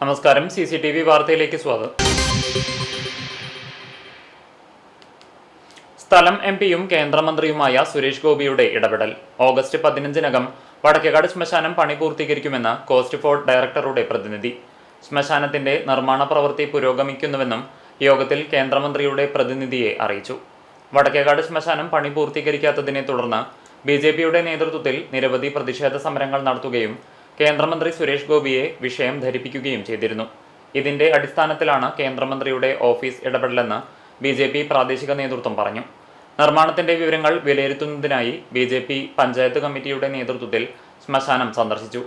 നമസ്കാരം. CCTV വാർത്തയിലേക്ക് സ്വാഗതം. സ്ഥലം MP-യും കേന്ദ്രമന്ത്രിയുമായ സുരേഷ് ഗോപിയുടെ ഇടപെടൽ. ഓഗസ്റ്റ് 15-നകം വടക്കേക്കാട് ശ്മശാനം പണി പൂർത്തീകരിക്കുമെന്ന് കോസ്റ്റ് ഫോർഡ് ഡയറക്ടറുടെ പ്രതിനിധി. ശ്മശാനത്തിന്റെ നിർമ്മാണ പ്രവൃത്തി പുരോഗമിക്കുന്നുവെന്നും യോഗത്തിൽ കേന്ദ്രമന്ത്രിയുടെ പ്രതിനിധിയെ അറിയിച്ചു. വടക്കേക്കാട് ശ്മശാനം പണി പൂർത്തീകരിക്കാത്തതിനെ തുടർന്ന് BJP-യുടെ നേതൃത്വത്തിൽ നിരവധി പ്രതിഷേധ സമരങ്ങൾ നടത്തുകയും കേന്ദ്രമന്ത്രി സുരേഷ് ഗോപിയെ വിഷയം ധരിപ്പിക്കുകയും ചെയ്തിരുന്നു. ഇതിന്റെ അടിസ്ഥാനത്തിലാണ് കേന്ദ്രമന്ത്രിയുടെ ഓഫീസ് ഇടപെടലെന്ന് BJP പ്രാദേശിക നേതൃത്വം പറഞ്ഞു. നിർമ്മാണത്തിന്റെ വിവരങ്ങൾ വിലയിരുത്തുന്നതിനായി BJP പഞ്ചായത്ത് കമ്മിറ്റിയുടെ നേതൃത്വത്തിൽ ശ്മശാനം സന്ദർശിച്ചു.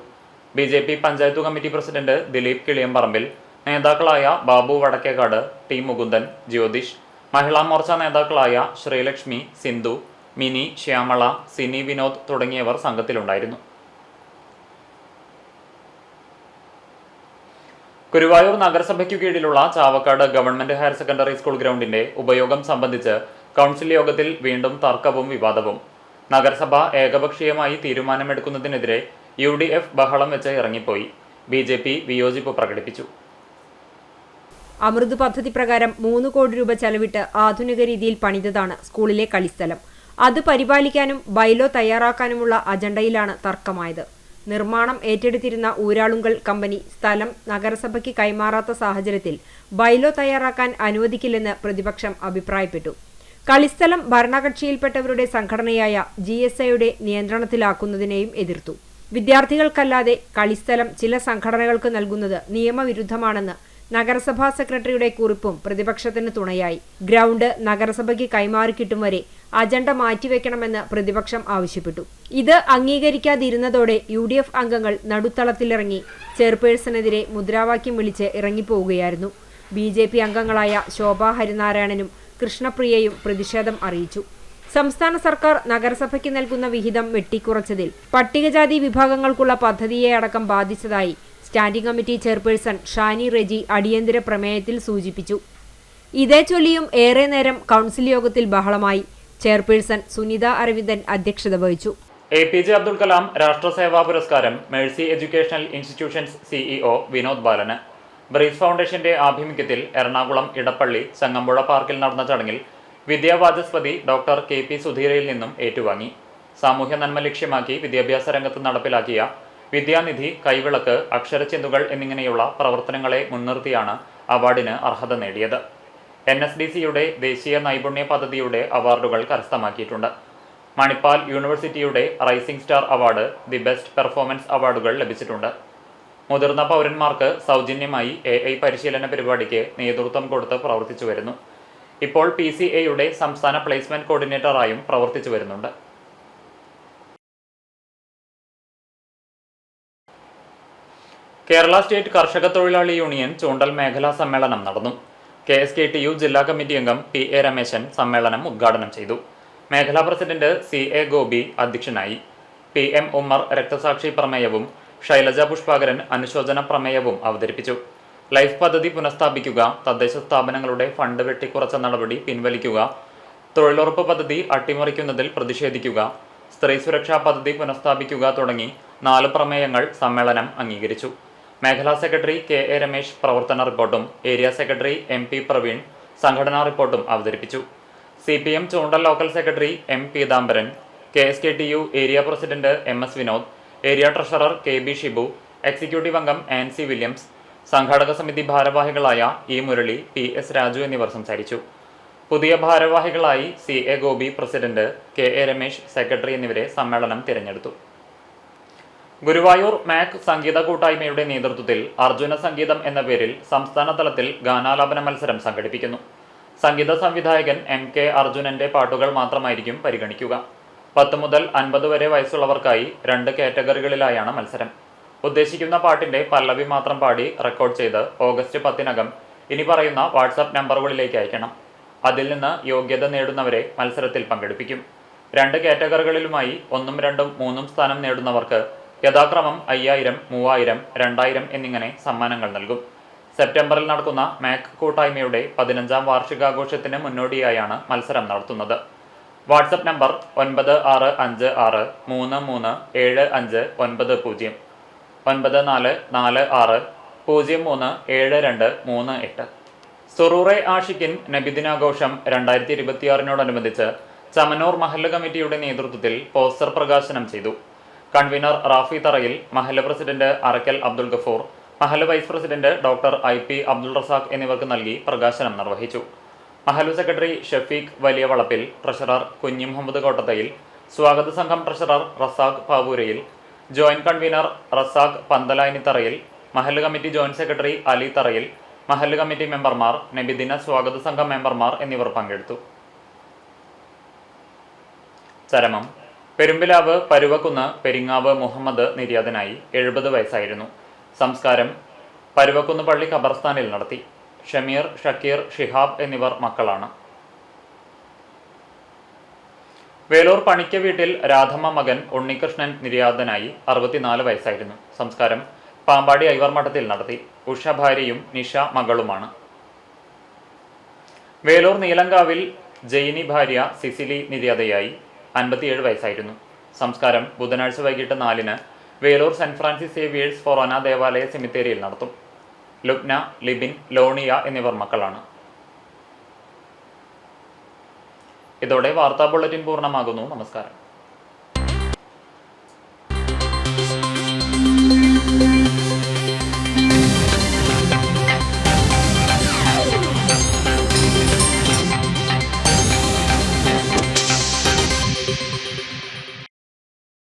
BJP panchayat committee president Dileep Kiliyamparambil, നേതാക്കളായ ബാബു വടക്കേക്കാട്, T മുകുന്ദൻ, ജ്യോതിഷ്, മഹിളാ മോർച്ച നേതാക്കളായ ശ്രീലക്ഷ്മി, സിന്ധു, മിനി, ശ്യാമള, സിനി വിനോദ് തുടങ്ങിയവർ സംഘത്തിലുണ്ടായിരുന്നു. ഗുരുവായൂർ നഗരസഭയ്ക്കു കീഴിലുള്ള Chavakkad government higher secondary school ഗ്രൗണ്ടിന്റെ ഉപയോഗം സംബന്ധിച്ച് കൗൺസിൽ യോഗത്തിൽ വീണ്ടും തർക്കവും വിവാദവും. നഗരസഭ ഏകപക്ഷീയമായി തീരുമാനമെടുക്കുന്നതിനെതിരെ UDF ബഹളം വെച്ച് ഇറങ്ങിപ്പോയി. BJP വിയോജിപ്പ് പ്രകടിപ്പിച്ചു. അമൃത് പദ്ധതി പ്രകാരം 3 കോടി രൂപ ചെലവിട്ട് ആധുനിക രീതിയിൽ പണിതതാണ് സ്കൂളിലെ കളിസ്ഥലം. അത് പരിപാലിക്കാനും ബൈലോ തയ്യാറാക്കാനുമുള്ള അജണ്ടയിലാണ് തർക്കമായത്. നിർമ്മാണം ഏറ്റെടുത്തിരുന്ന ഊരാളുങ്കൽ കമ്പനി സ്ഥലം നഗരസഭയ്ക്ക് കൈമാറാത്ത സാഹചര്യത്തിൽ ബൈലോ തയ്യാറാക്കാൻ അനുവദിക്കില്ലെന്ന് പ്രതിപക്ഷം അഭിപ്രായപ്പെട്ടു. കളിസ്ഥലം ഭരണകക്ഷിയിൽപ്പെട്ടവരുടെ സംഘടനയായ GSIയുടെ നിയന്ത്രണത്തിലാക്കുന്നതിനെയും എതിർത്തു. വിദ്യാർത്ഥികൾക്കല്ലാതെ കളിസ്ഥലം ചില സംഘടനകൾക്ക് നൽകുന്നത് നിയമവിരുദ്ധമാണെന്ന് നഗരസഭാ സെക്രട്ടറിയുടെ കുറിപ്പും പ്രതിപക്ഷത്തിന് തുണയായി. ഗ്രൗണ്ട് നഗരസഭയ്ക്ക് കൈമാറിക്കിട്ടും വരെ അജണ്ട മാറ്റിവെക്കണമെന്ന് പ്രതിപക്ഷം ആവശ്യപ്പെട്ടു. ഇത് അംഗീകരിക്കാതിരുന്നതോടെ UDF അംഗങ്ങൾ നടുത്തളത്തിലിറങ്ങി ചെയർപേഴ്സണെതിരെ മുദ്രാവാക്യം വിളിച്ച് ഇറങ്ങിപ്പോവുകയായിരുന്നു. BJP അംഗങ്ങളായ ശോഭ ഹരിനാരായണനും കൃഷ്ണപ്രിയയും പ്രതിഷേധം അറിയിച്ചു. സംസ്ഥാന സർക്കാർ നഗരസഭയ്ക്ക് നൽകുന്ന വിഹിതം വെട്ടിക്കുറച്ചതിൽ പട്ടികജാതി വിഭാഗങ്ങൾക്കുള്ള പദ്ധതിയെ അടക്കം ബാധിച്ചതായി standing committee chairperson Shani Reji അടിയന്തര പ്രമേയത്തിൽ സൂചിപ്പിച്ചു. ഇതേ ചൊല്ലിയും ഏറെ നേരം കൗൺസിൽ യോഗത്തിൽ ബഹളമായി. ചെയർപേഴ്സൺ സുനിത അരവിന്ദൻ അധ്യക്ഷത വഹിച്ചു. APJ Abdul Kalam Rashtraseva Puraskaram Mercy educational institutions CEO Vinod ബാലന്. ബ്രീസ് ഫൗണ്ടേഷന്റെ ആഭിമുഖ്യത്തിൽ എറണാകുളം ഇടപ്പള്ളി ചങ്ങമ്പുഴ പാർക്കിൽ നടന്ന ചടങ്ങിൽ വിദ്യാവാചസ്പതി ഡോക്ടർ KP സുധീരയിൽ നിന്നും ഏറ്റുവാങ്ങി. സാമൂഹ്യ നന്മ ലക്ഷ്യമാക്കി വിദ്യാഭ്യാസ രംഗത്ത് നടപ്പിലാക്കിയ വിദ്യാനിധി, കൈവിളക്ക്, അക്ഷരചിന്തുകൾ എന്നിങ്ങനെയുള്ള പ്രവർത്തനങ്ങളെ മുൻനിർത്തിയാണ് അവാർഡിന് അർഹത നേടിയത്. NSDCയുടെ ദേശീയ നൈപുണ്യ പദ്ധതിയുടെ അവാർഡുകൾ കരസ്ഥമാക്കിയിട്ടുണ്ട്. മണിപ്പാൽ യൂണിവേഴ്സിറ്റിയുടെ rising star award, the best performance അവാർഡുകൾ ലഭിച്ചിട്ടുണ്ട്. മുതിർന്ന പൗരന്മാർക്ക് സൗജന്യമായി AI പരിശീലന പരിപാടിക്ക് നേതൃത്വം കൊടുത്ത് പ്രവർത്തിച്ചു വരുന്നു. ഇപ്പോൾ PCAയുടെ സംസ്ഥാന പ്ലേസ്മെന്റ് കോർഡിനേറ്ററായും പ്രവർത്തിച്ചു വരുന്നുണ്ട്. കേരള സ്റ്റേറ്റ് കർഷക തൊഴിലാളി യൂണിയൻ ചൂണ്ടൽ മേഖലാ സമ്മേളനം നടന്നു. KSKTU ജില്ലാ കമ്മിറ്റി അംഗം PA രമേശൻ സമ്മേളനം ഉദ്ഘാടനം ചെയ്തു. മേഖലാ പ്രസിഡന്റ് CA ഗോപി അധ്യക്ഷനായി. PM ഉമ്മർ രക്തസാക്ഷി പ്രമേയവും ശൈലജ പുഷ്പാകരൻ അനുശോചന പ്രമേയവും അവതരിപ്പിച്ചു. ലൈഫ് പദ്ധതി പുനഃസ്ഥാപിക്കുക, തദ്ദേശ സ്ഥാപനങ്ങളുടെ ഫണ്ട് വെട്ടിക്കുറച്ച നടപടി പിൻവലിക്കുക, തൊഴിലുറപ്പ് പദ്ധതി അട്ടിമറിക്കുന്നതിൽ പ്രതിഷേധിക്കുക, സ്ത്രീ സുരക്ഷാ പദ്ധതി പുനഃസ്ഥാപിക്കുക തുടങ്ങി 4 പ്രമേയങ്ങൾ സമ്മേളനം അംഗീകരിച്ചു. മേഖലാ സെക്രട്ടറി KA രമേശ് പ്രവർത്തന റിപ്പോർട്ടും ഏരിയ സെക്രട്ടറി MP പ്രവീൺ സംഘടനാ റിപ്പോർട്ടും അവതരിപ്പിച്ചു. CPM Choondal local secretary M Peethambaran, KSKTU area president MS Vinod, area treasurer KB Shibu, executive അംഗം ആൻസി വില്യംസ്, സംഘാടക സമിതി ഭാരവാഹികളായ E മുരളി, PS രാജു എന്നിവർ സംസാരിച്ചു. പുതിയ ഭാരവാഹികളായി CA Gopi president, KA Ramesh secretary എന്നിവരെ സമ്മേളനം തിരഞ്ഞെടുത്തു. ഗുരുവായൂർ MAC സംഗീത കൂട്ടായ്മയുടെ നേതൃത്വത്തിൽ അർജുന സംഗീതം എന്ന പേരിൽ സംസ്ഥാന തലത്തിൽ ഗാനാലാപന മത്സരം സംഘടിപ്പിക്കുന്നു. സംഗീത സംവിധായകൻ MK അർജുനന്റെ പാട്ടുകൾ മാത്രമായിരിക്കും പരിഗണിക്കുക. 10 മുതൽ 50 വരെ വയസ്സുള്ളവർക്കായി 2 കാറ്റഗറികളിലായാണ് മത്സരം. ഉദ്ദേശിക്കുന്ന പാട്ടിന്റെ പല്ലവി മാത്രം പാടി റെക്കോർഡ് ചെയ്ത് ഓഗസ്റ്റ് 10-നകം ഇനി പറയുന്ന വാട്സാപ്പ് നമ്പറുകളിലേക്ക് അയക്കണം. അതിൽ നിന്ന് യോഗ്യത നേടുന്നവരെ മത്സരത്തിൽ പങ്കെടുപ്പിക്കും. 2 കാറ്റഗറികളിലുമായി 1, 2, 3 സ്ഥാനം നേടുന്നവർക്ക് യഥാക്രമം 5000, 3000, 2000 എന്നിങ്ങനെ സമ്മാനങ്ങൾ നൽകും. സെപ്റ്റംബറിൽ നടക്കുന്ന MAC കൂട്ടായ്മയുടെ 15ാം വാർഷികാഘോഷത്തിന് മുന്നോടിയായാണ് മത്സരം നടത്തുന്നത്. WhatsApp number 9656337590 9446 037238. സുറൂറെ ആഷിക്കിൻ നബിദിനാഘോഷം 2026 ചമനൂർ മഹല്ല് കമ്മിറ്റിയുടെ നേതൃത്വത്തിൽ പോസ്റ്റർ പ്രകാശനം ചെയ്തു. കൺവീനർ റാഫി തറയിൽ, മഹല്ല് പ്രസിഡന്റ് അറക്കൽ അബ്ദുൽ ഗഫൂർ, മഹല്ല് vice president doctor IP Abdul Razak എന്നിവർക്ക് നൽകി പ്രകാശനം നിർവഹിച്ചു. മഹല്ല് സെക്രട്ടറി ഷഫീഖ് വലിയ വളപ്പിൽ, ട്രഷറർ കുഞ്ഞി മുഹമ്മദ് കോട്ടത്തയിൽ, സ്വാഗത സംഘം treasurer Razak Pavurayil, joint convener Razak Panthalayani Tharayil, മഹല്ല് കമ്മിറ്റി ജോയിന്റ് സെക്രട്ടറി അലി തറയിൽ, മഹല്ല് കമ്മിറ്റി മെമ്പർമാർ, നബിദിന സ്വാഗത സംഘം മെമ്പർമാർ എന്നിവർ പങ്കെടുത്തു. ചരമം: പെരുമ്പിലാവ് പരുവക്കുന്ന് പെരിങ്ങാവ് മുഹമ്മദ് നിര്യാതനായി. 70 വയസ്സായിരുന്നു. സംസ്കാരം പരുവക്കുന്ന് പള്ളി ഖബർസ്ഥാനിൽ നടത്തി. ഷമീർ, ഷക്കീർ, ഷിഹാബ് എന്നിവർ മക്കളാണ്. വേലൂർ പണിക്ക വീട്ടിൽ രാധമ്മ മകൻ ഉണ്ണികൃഷ്ണൻ നിര്യാതനായി. 64 വയസ്സായിരുന്നു. സംസ്കാരം പാമ്പാടി ഐവർ മഠത്തിൽ നടത്തി. ഉഷ ഭാര്യയും നിഷ മകളുമാണ്. വേലൂർ നീലങ്കാവിൽ ജയിനി ഭാര്യ സിസിലി നിര്യാതയായി. 57 വയസ്സായിരുന്നു. സംസ്കാരം ബുധനാഴ്ച വൈകിട്ട് 4-ന് വേലൂർ സെന്റ് ഫ്രാൻസിസ് സേവിയേഴ്സ് ഫൊറോന ദേവാലയ സെമിത്തേരിയിൽ നടത്തും. ലുബ്ന, ലിബിൻ, ലോണിയ എന്നിവർ മക്കളാണ്. ഇതോടെ വാർത്താ ബുള്ളറ്റിൻ പൂർണ്ണമാകുന്നു. നമസ്കാരം.